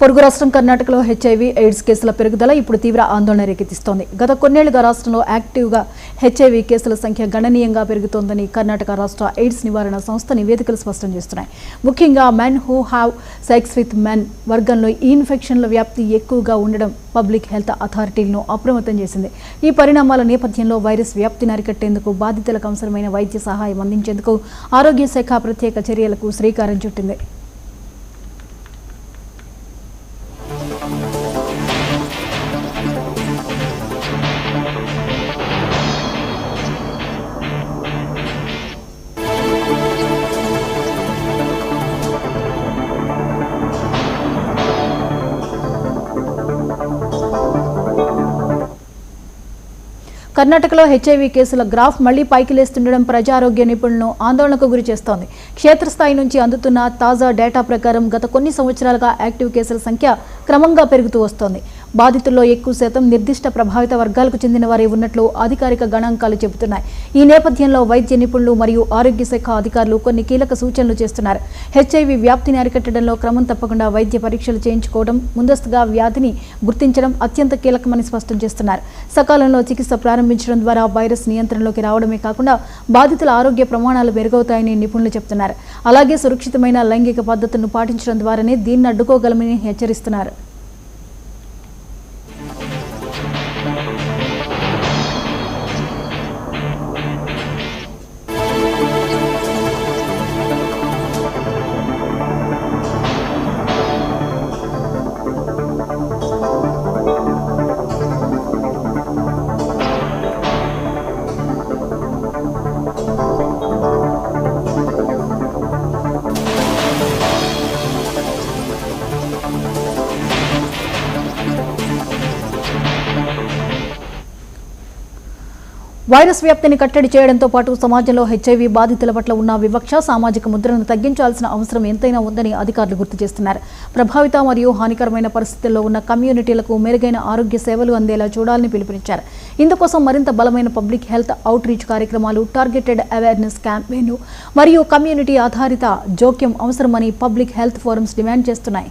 పొరుగు రాష్ట్రం కర్ణాటకలో హెచ్ఐవి ఎయిడ్స్ కేసుల పెరుగుదల ఇప్పుడు తీవ్ర ఆందోళన రేకెత్తిస్తోంది. గత కొన్నేళ్లుగా రాష్ట్రంలో యాక్టివ్గా హెచ్ఐవి కేసుల సంఖ్య గణనీయంగా పెరుగుతోందని కర్ణాటక రాష్ట్ర ఎయిడ్స్ నివారణ సంస్థ నివేదికలు స్పష్టం చేస్తున్నాయి. ముఖ్యంగా men who have sex with men వర్గంలో ఈ ఇన్ఫెక్షన్ల వ్యాప్తి ఎక్కువగా ఉండడం పబ్లిక్ హెల్త్ అథారిటీలను అప్రమత్తం చేసింది. ఈ పరిణామాల నేపథ్యంలో వైరస్ వ్యాప్తిని అరికట్టేందుకు బాధితులకు అవసరమైన వైద్య సహాయం అందించేందుకు ఆరోగ్య శాఖ ప్రత్యేక చర్యలకు శ్రీకారం చుట్టింది. కర్ణాటకలో హెచ్ఐవి కేసుల గ్రాఫ్ మళ్లీ పైకి లేస్తుండడం ప్రజారోగ్య నిపుణులను ఆందోళనకు గురి చేస్తోంది. క్షేత్రస్థాయి నుంచి అందుతున్న తాజా డేటా ప్రకారం గత కొన్ని సంవత్సరాలుగా యాక్టివ్ కేసుల సంఖ్య క్రమంగా పెరుగుతూ వస్తోంది. బాధితుల్లో ఎక్కువ శాతం నిర్దిష్ట ప్రభావిత వర్గాలకు చెందిన వారే ఉన్నట్లు అధికారిక గణాంకాలు చెబుతున్నాయి. ఈ నేపథ్యంలో వైద్య నిపుణులు మరియు ఆరోగ్య శాఖ అధికారులు కొన్ని కీలక సూచనలు చేస్తున్నారు. హెచ్ఐవి వ్యాప్తిని అరికట్టడంలో క్రమం తప్పకుండా వైద్య పరీక్షలు చేయించుకోవడం, ముందస్తుగా వ్యాధిని గుర్తించడం అత్యంత కీలకమని స్పష్టం చేస్తున్నారు. సకాలంలో చికిత్స ప్రారంభించడం ద్వారా వైరస్ నియంత్రణలోకి రావడమే కాకుండా బాధితుల ఆరోగ్య ప్రమాణాలు మెరుగవుతాయని నిపుణులు చెబుతున్నారు. అలాగే సురక్షితమైన లైంగిక పద్ధతులను పాటించడం ద్వారానే దీన్ని అడ్డుకోగలమని హెచ్చరిస్తున్నారు. వైరస్ వ్యాప్తిని కట్టడి చేయడంతో పాటు సమాజంలో హెచ్ఐవి బాధితుల పట్ల ఉన్న వివక్ష, సామాజిక ముద్రను తగ్గించాల్సిన అవసరం ఎంతైనా ఉందని అధికారులు గుర్తు చేస్తున్నారు. ప్రభావిత మరియు హానికరమైన పరిస్థితుల్లో ఉన్న కమ్యూనిటీలకు మెరుగైన ఆరోగ్య సేవలు అందేలా చూడాలని పిలుపునిచ్చారు. ఇందుకోసం మరింత బలమైన పబ్లిక్ హెల్త్ అవుట్ రీచ్ కార్యక్రమాలు, టార్గెటెడ్ అవేర్నెస్ క్యాంపెయిన్లు మరియు కమ్యూనిటీ ఆధారిత జోక్యం అవసరమని పబ్లిక్ హెల్త్ ఫోరమ్స్ డిమాండ్ చేస్తున్నాయి.